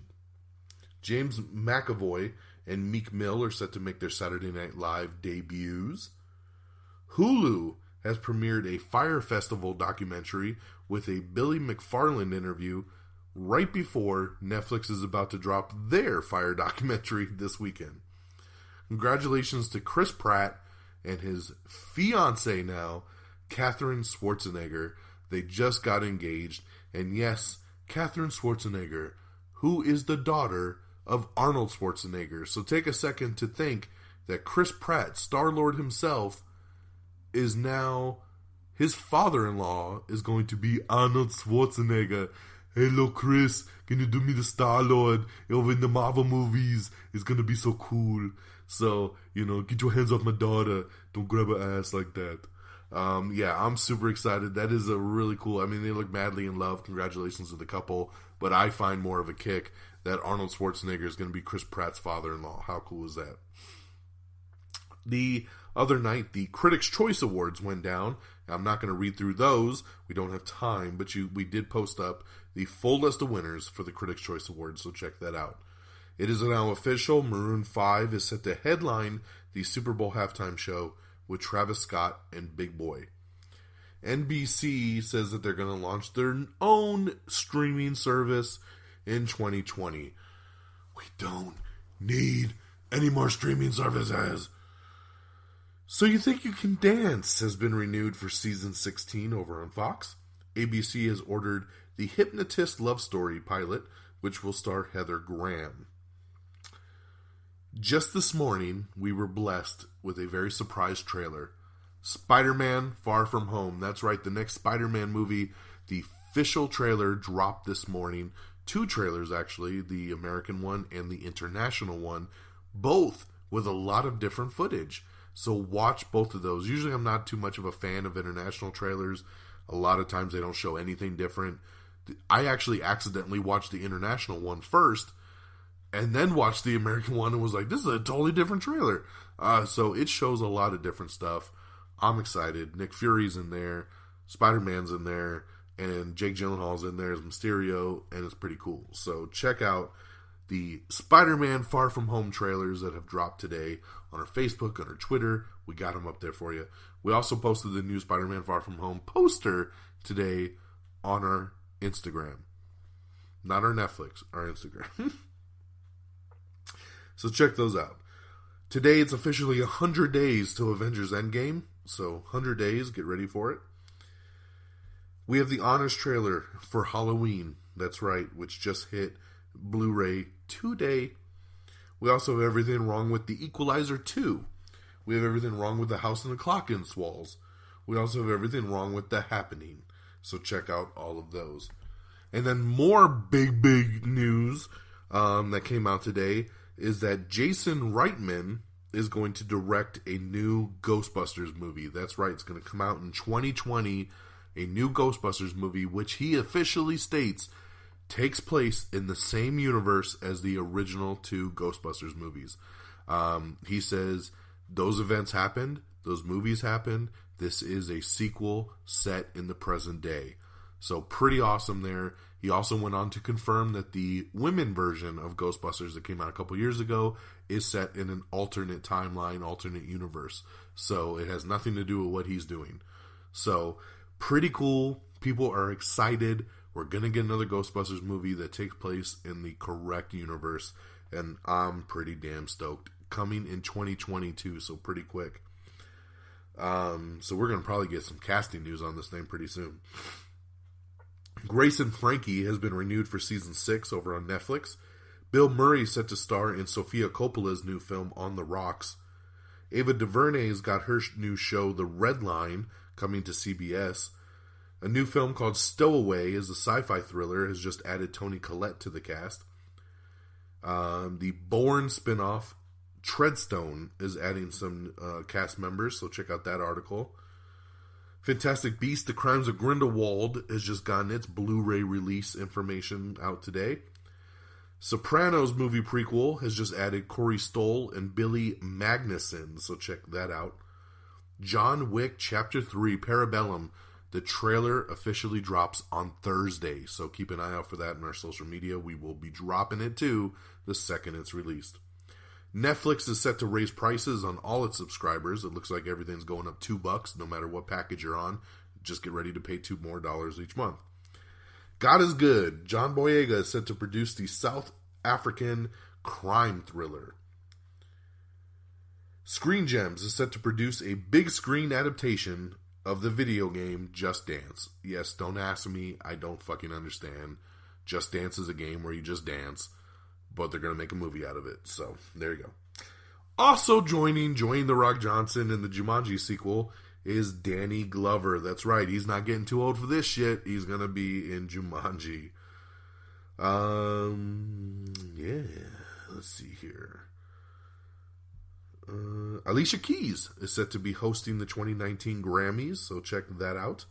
James McAvoy and Meek Mill are set to make their Saturday Night Live debuts. Hulu has premiered a Fyre Festival documentary with a Billy McFarland interview right before Netflix is about to drop their Fyre documentary this weekend. Congratulations to Chris Pratt and his fiancée now, Katherine Schwarzenegger. They just got engaged. And yes, Katherine Schwarzenegger, who is the daughter of Arnold Schwarzenegger. So take a second to think that Chris Pratt, Star-Lord himself, is now, his father-in-law is going to be Arnold Schwarzenegger. Hello, Chris. Can you do me the Star-Lord over in the Marvel movies? It's going to be so cool. So, get your hands off my daughter. Don't grab her ass like that. Yeah, I'm super excited. That is a really cool, they look madly in love. Congratulations to the couple. But I find more of a kick that Arnold Schwarzenegger is going to be Chris Pratt's father-in-law. How cool is that? The other night, the Critics' Choice Awards went down. I'm not going to read through those. We don't have time, but we did post up the full list of winners for the Critics' Choice Awards, so check that out. It is now official. Maroon 5 is set to headline the Super Bowl halftime show with Travis Scott and Big Boy. NBC says that they're going to launch their own streaming service in 2020. We don't need any more streaming services. So You Think You Can Dance has been renewed for season 16 over on Fox. ABC has ordered the Hypnotist Love Story pilot, which will star Heather Graham. Just this morning, we were blessed with a very surprise trailer. Spider-Man Far From Home. That's right, the next Spider-Man movie. The official trailer dropped this morning. 2 trailers, actually. The American one and the international one. Both with a lot of different footage. So watch both of those. Usually I'm not too much of a fan of international trailers. A lot of times they don't show anything different. I actually accidentally watched the international one first, and then watched the American one and was like, this is a totally different trailer. So it shows a lot of different stuff. I'm excited. Nick Fury's in there. Spider-Man's in there. And Jake Gyllenhaal's in there as Mysterio. And it's pretty cool. So check out the Spider-Man Far From Home trailers that have dropped today on our Facebook, on our Twitter. We got them up there for you. We also posted the new Spider-Man Far From Home poster today on our Instagram. Not our Netflix, our Instagram. So check those out. Today it's officially 100 days to Avengers Endgame. So 100 days, get ready for it. We have the Honest trailer for Halloween. That's right, which just hit Blu-ray today. We also have everything wrong with The Equalizer 2. We have everything wrong with The House and the Clock in Walls. We also have everything wrong with The Happening. So check out all of those. And then more big news that came out today is that Jason Reitman is going to direct a new Ghostbusters movie. That's right, it's going to come out in 2020, a new Ghostbusters movie, which he officially states takes place in the same universe as the original 2 Ghostbusters movies. He says those events happened, those movies happened, this is a sequel set in the present day. So pretty awesome there. He also went on to confirm that the women version of Ghostbusters that came out a couple years ago is set in an alternate timeline, alternate universe. So it has nothing to do with what he's doing. So pretty cool. People are excited. We're going to get another Ghostbusters movie that takes place in the correct universe. And I'm pretty damn stoked. Coming in 2022, so pretty quick. So we're going to probably get some casting news on this thing pretty soon. Grace and Frankie has been renewed for season 6 over on Netflix. Bill Murray set to star in Sofia Coppola's new film On the Rocks. Ava DuVernay's got her new show The Red Line coming to CBS. A new film called Stowaway is a sci-fi thriller, has just added Toni Collette to the cast. The Bourne spinoff Treadstone is adding some cast members, so check out that article. Fantastic Beasts: The Crimes of Grindelwald has just gotten its Blu-ray release information out today. Sopranos movie prequel has just added Corey Stoll and Billy Magnuson, so check that out. John Wick Chapter 3 Parabellum, the trailer officially drops on Thursday, so keep an eye out for that in our social media. We will be dropping it too the second it's released. Netflix is set to raise prices on all its subscribers. It looks like everything's going up $2 no matter what package you're on. Just get ready to pay $2 more each month. God is Good. John Boyega is set to produce the South African crime thriller. Screen Gems is set to produce a big screen adaptation of the video game Just Dance. Yes, don't ask me. I don't fucking understand. Just Dance is a game where you just dance, but they're going to make a movie out of it. So, there you go. Also joining The Rock Johnson in the Jumanji sequel is Danny Glover. That's right. He's not getting too old for this shit. He's going to be in Jumanji. Yeah. Let's see here. Alicia Keys is set to be hosting the 2019 Grammys, so check that out.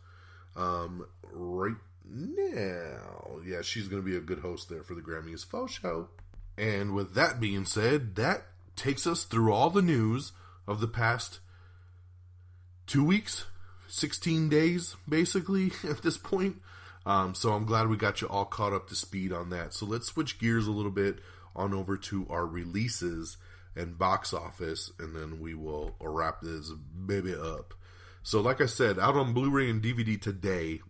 Right now. Yeah, she's going to be a good host there for the Grammys faux show. And with that being said, that takes us through all the news of the past 2 weeks, 16 days, basically, at this point. So I'm glad we got you all caught up to speed on that. So let's switch gears a little bit on over to our releases and box office, and then we will wrap this baby up. So like I said, out on Blu-ray and DVD today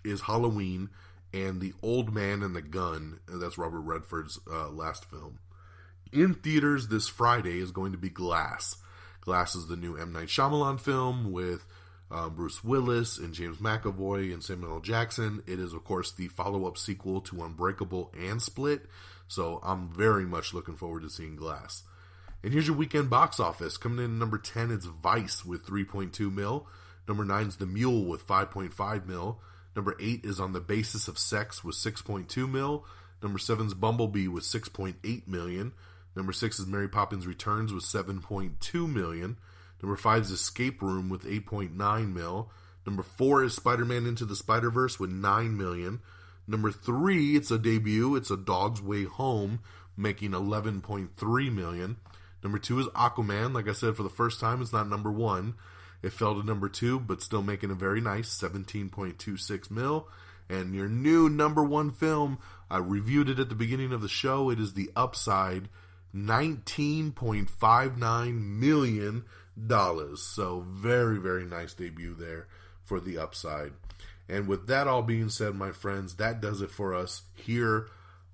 is Halloween and The Old Man and the Gun. And that's Robert Redford's last film. In theaters this Friday is going to be Glass. Glass is the new M. Night Shyamalan film with Bruce Willis and James McAvoy and Samuel L. Jackson. It is, of course, the follow-up sequel to Unbreakable and Split. So I'm very much looking forward to seeing Glass. And here's your weekend box office. Coming in number 10, it's Vice with 3.2 mil. Number 9 is The Mule with 5.5 mil. Number 8 is On the Basis of Sex with 6.2 mil. Number 7 is Bumblebee with 6.8 million. Number 6 is Mary Poppins Returns with 7.2 million. Number 5 is Escape Room with 8.9 mil. Number 4 is Spider-Man Into the Spider-Verse with 9 million. Number 3, it's a debut. It's A Dog's Way Home, making 11.3 million. Number 2 is Aquaman. Like I said, for the first time, it's not number 1. It fell to number 2, but still making a very nice 17.26 mil. And your new number 1 film, I reviewed it at the beginning of the show. It is The Upside, $19.59 million. So very, very nice debut there for The Upside. And with that all being said, my friends, that does it for us here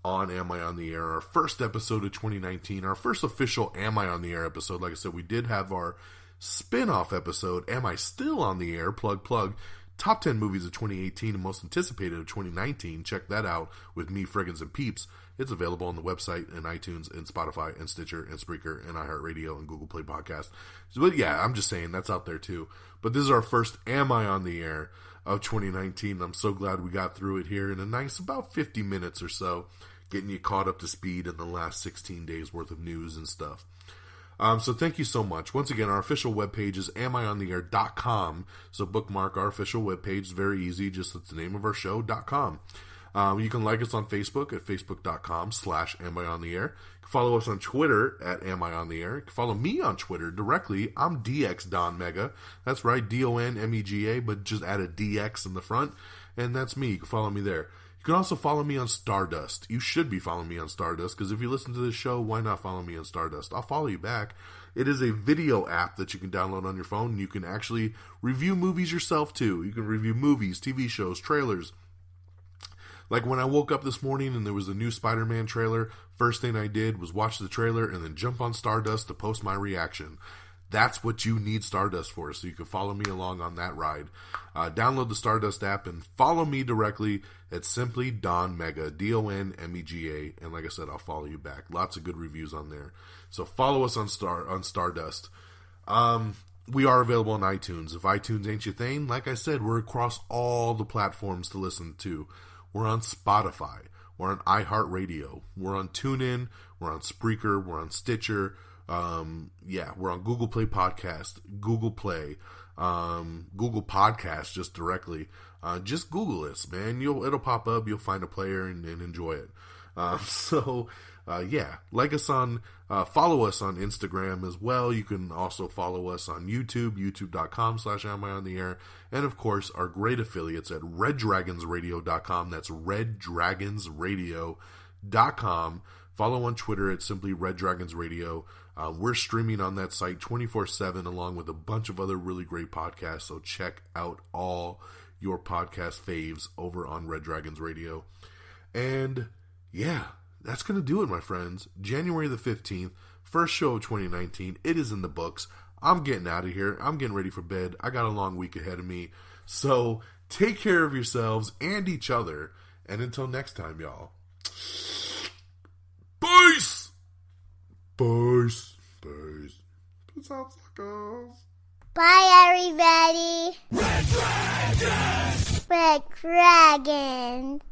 on Am I on the Air, our first episode of 2019, our first official Am I on the Air episode. Like I said, we did have our spin-off episode, Am I Still on the Air? Plug. Top 10 movies of 2018 and most anticipated of 2019. Check that out with me, Friggins, and Peeps. It's available on the website and iTunes and Spotify and Stitcher and Spreaker and iHeartRadio and Google Play Podcast. But yeah, I'm just saying that's out there too. But this is our first Am I on the Air of 2019. I'm so glad we got through it here in a nice about 50 minutes or so, getting you caught up to speed in the last 16 days worth of news and stuff. So thank you so much. Once again, our official webpage is amiontheair.com. So bookmark our official webpage. It's very easy. Just it's the name of our show.com. You can like us on Facebook at facebook.com/amiontheair. You can follow us on Twitter at amiontheair. You can follow me on Twitter directly. I'm DX Don Mega. That's right, DONMEGA, but just add a DX in the front, and that's me. You can follow me there. You can also follow me on Stardust. You should be following me on Stardust, because if you listen to this show, why not follow me on Stardust? I'll follow you back. It is a video app that you can download on your phone, and you can actually review movies yourself, too. You can review movies, TV shows, trailers. Like when I woke up this morning and there was a new Spider-Man trailer, first thing I did was watch the trailer and then jump on Stardust to post my reaction. That's what you need Stardust for, so you can follow me along on that ride. Download the Stardust app and follow me directly at Simply Don Mega, DonMega, and like I said, I'll follow you back. Lots of good reviews on there. So follow us on Stardust. We are available on iTunes. If iTunes ain't your thing, like I said, we're across all the platforms to listen to. We're on Spotify. We're on iHeartRadio. We're on TuneIn. We're on Spreaker. We're on Stitcher. We're on Google Play Podcast, Google Play, Google Podcast just directly. Just Google us, man. It'll pop up. You'll find a player and enjoy it. Like us on, follow us on Instagram as well. You can also follow us on YouTube, youtube.com/Am I on the Air. And of course, our great affiliates at reddragonsradio.com. That's reddragonsradio.com. Follow on Twitter at simply Red Dragons Radio. We're streaming on that site 24/7 along with a bunch of other really great podcasts. So check out all your podcast faves over on Red Dragons Radio. And yeah, that's going to do it, my friends. January the 15th, first show of 2019. It is in the books. I'm getting out of here. I'm getting ready for bed. I got a long week ahead of me. So take care of yourselves and each other. And until next time, y'all. Peace! Peace. Peace. Peace out, suckers. Bye, everybody. Red Dragons. Red Dragons.